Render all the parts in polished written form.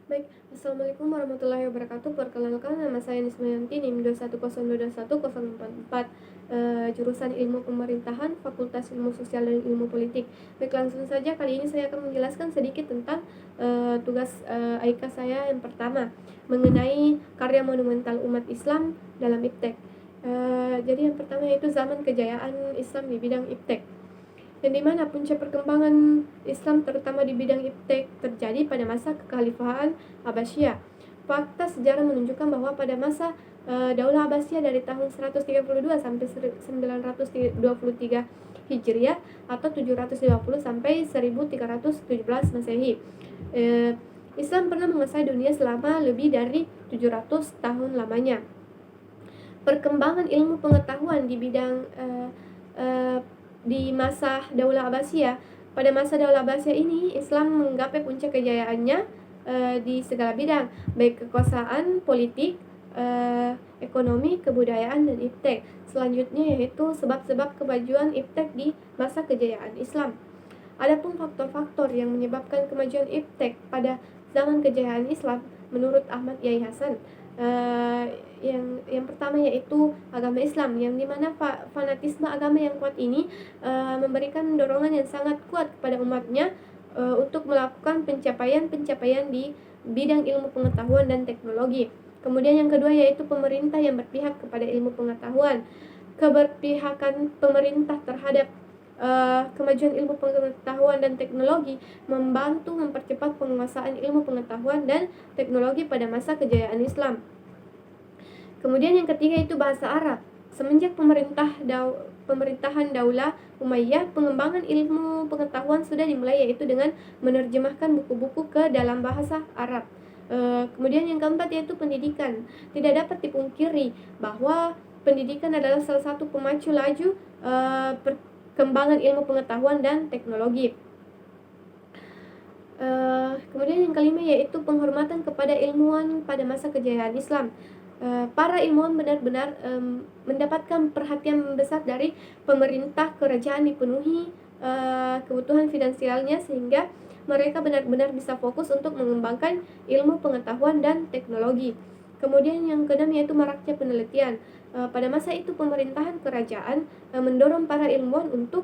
Baik, Assalamualaikum warahmatullahi wabarakatuh. Perkenalkan, nama saya Nismayanti, NIM 210221044, jurusan Ilmu Pemerintahan, Fakultas Ilmu Sosial dan Ilmu Politik. Baik, langsung saja kali ini saya akan menjelaskan sedikit tentang tugas AIKA saya yang pertama, mengenai karya monumental umat Islam dalam IPTEK. Jadi yang pertama yaitu zaman kejayaan Islam di bidang IPTEK, dan di mana puncak perkembangan Islam terutama di bidang IPTEK terjadi pada masa kekhalifahan Abbasiyah. Fakta sejarah menunjukkan bahwa pada masa Daulah Abbasiyah dari tahun 132 sampai 923 Hijriah atau 750 sampai 1317 Masehi, Islam pernah menguasai dunia selama lebih dari 700 tahun lamanya. Perkembangan ilmu pengetahuan di bidang di masa Daulah Abbasiyah. Pada masa Daulah Abbasiyah ini, Islam menggapai puncak kejayaannya di segala bidang, baik kekuasaan, politik, ekonomi, kebudayaan, dan IPTEK. Selanjutnya yaitu sebab-sebab kemajuan IPTEK di masa kejayaan Islam. Adapun faktor-faktor yang menyebabkan kemajuan IPTEK pada zaman kejayaan Islam menurut Ahmad Yai Hasan, yang pertama yaitu agama Islam, yang dimana fanatisme agama yang kuat ini memberikan dorongan yang sangat kuat kepada umatnya untuk melakukan pencapaian-pencapaian di bidang ilmu pengetahuan dan teknologi. Kemudian yang kedua yaitu pemerintah yang berpihak kepada ilmu pengetahuan. Keberpihakan pemerintah terhadap kemajuan ilmu pengetahuan dan teknologi membantu mempercepat penguasaan ilmu pengetahuan dan teknologi pada masa kejayaan Islam. Kemudian yang ketiga itu bahasa Arab. Semenjak pemerintahan Daulah Umayyah, pengembangan ilmu pengetahuan sudah dimulai, yaitu dengan menerjemahkan buku-buku ke dalam bahasa Arab. Kemudian yang keempat yaitu pendidikan. Tidak dapat dipungkiri bahwa pendidikan adalah salah satu pemacu laju perkembangan ilmu pengetahuan dan teknologi. Kemudian yang kelima yaitu penghormatan kepada ilmuwan pada masa kejayaan Islam. Para ilmuwan benar-benar mendapatkan perhatian besar dari pemerintah kerajaan, dipenuhi kebutuhan finansialnya sehingga mereka benar-benar bisa fokus untuk mengembangkan ilmu pengetahuan dan teknologi. Kemudian yang keenam yaitu maraknya penelitian. Pada masa itu pemerintahan kerajaan mendorong para ilmuwan untuk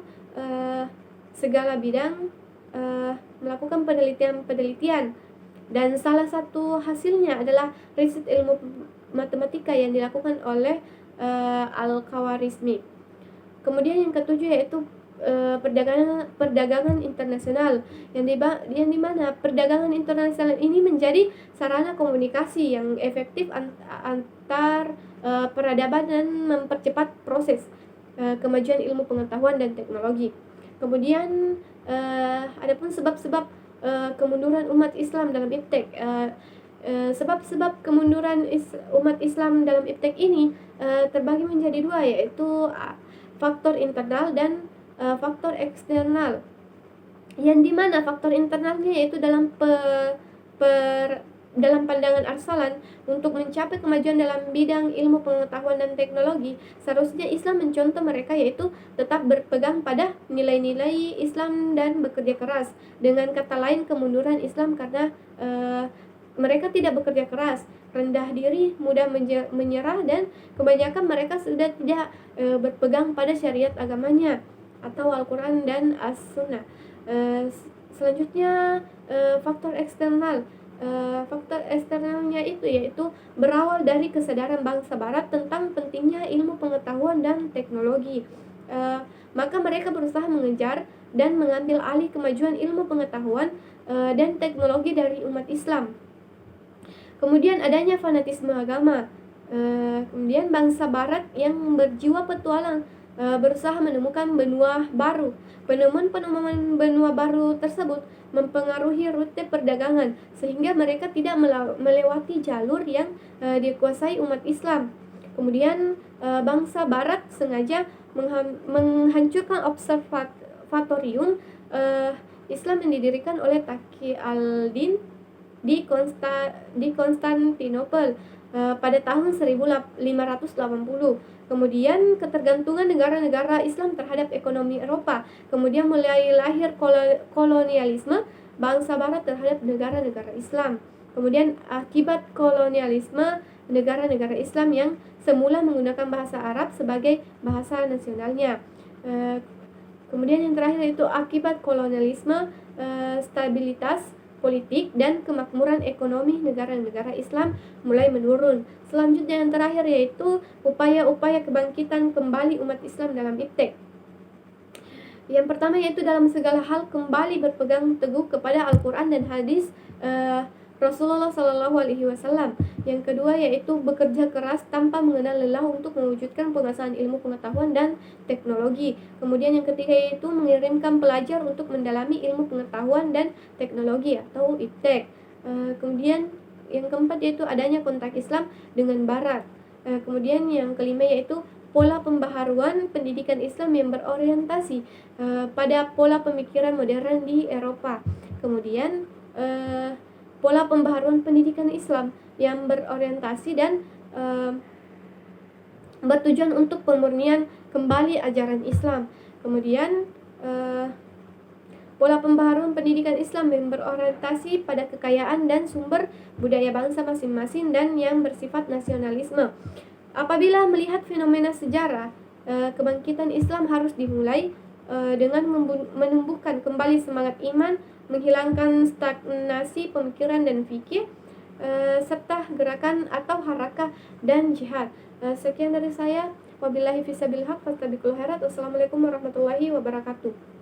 segala bidang melakukan penelitian, dan salah satu hasilnya adalah riset ilmu matematika yang dilakukan oleh Al-Khawarizmi. Kemudian yang ketujuh yaitu perdagangan internasional, yang dimana perdagangan internasional ini menjadi sarana komunikasi yang efektif antar peradaban dan mempercepat proses kemajuan ilmu pengetahuan dan teknologi. Kemudian adapun sebab-sebab kemunduran umat Islam dalam IPTEK. Sebab-sebab kemunduran umat Islam dalam IPTEK ini terbagi menjadi dua, yaitu faktor internal dan faktor eksternal. Yang dimana faktor internalnya yaitu dalam dalam pandangan Arsalan, untuk mencapai kemajuan dalam bidang ilmu pengetahuan dan teknologi, seharusnya Islam mencontoh mereka, yaitu tetap berpegang pada nilai-nilai Islam dan bekerja keras. Dengan kata lain, kemunduran Islam karena mereka tidak bekerja keras, rendah diri, mudah menyerah, dan kebanyakan mereka sudah tidak berpegang pada syariat agamanya atau Al-Quran dan As-Sunnah. Selanjutnya faktor eksternal. Faktor eksternalnya itu yaitu berawal dari kesadaran bangsa Barat tentang pentingnya ilmu pengetahuan dan teknologi. Maka mereka berusaha mengejar dan mengambil alih kemajuan ilmu pengetahuan dan teknologi dari umat Islam. Kemudian adanya fanatisme agama. Kemudian bangsa Barat yang berjiwa petualang berusaha menemukan benua baru. Penemuan benua baru tersebut mempengaruhi rute perdagangan sehingga mereka tidak melewati jalur yang dikuasai umat Islam. Kemudian bangsa Barat sengaja menghancurkan observatorium Islam yang didirikan oleh Taqi al-Din di Konstantinopel pada tahun 1580. Kemudian ketergantungan negara-negara Islam terhadap ekonomi Eropa. Kemudian mulai lahir kolonialisme bangsa Barat terhadap negara-negara Islam. Kemudian akibat kolonialisme negara-negara Islam yang semula menggunakan bahasa Arab sebagai bahasa nasionalnya. Kemudian yang terakhir itu akibat kolonialisme, stabilitas politik dan kemakmuran ekonomi negara-negara Islam mulai menurun. Selanjutnya yang terakhir yaitu upaya-upaya kebangkitan kembali umat Islam dalam iptek. Yang pertama yaitu dalam segala hal kembali berpegang teguh kepada Al-Quran dan hadis Rasulullah Shallallahu Alaihi Wasallam. Yang kedua yaitu bekerja keras tanpa mengenal lelah untuk mewujudkan penguasaan ilmu pengetahuan dan teknologi. Kemudian yang ketiga yaitu mengirimkan pelajar untuk mendalami ilmu pengetahuan dan teknologi atau iptek. Kemudian yang keempat yaitu adanya kontak Islam dengan Barat. Kemudian yang kelima yaitu pola pembaharuan pendidikan Islam yang berorientasi pada pola pemikiran modern di Eropa. Kemudian pola pembaharuan pendidikan Islam yang berorientasi dan bertujuan untuk pemurnian kembali ajaran Islam. Kemudian pola pembaharuan pendidikan Islam yang berorientasi pada kekayaan dan sumber budaya bangsa masing-masing dan yang bersifat nasionalisme. Apabila melihat fenomena sejarah, kebangkitan Islam harus dimulai dengan menumbuhkan kembali semangat iman, menghilangkan stagnasi pemikiran dan fikih, serta gerakan atau harakah dan jihad. Sekian dari saya. Wabillahi fisabilillah, fastabiqul khairat. Wassalamualaikum warahmatullahi wabarakatuh.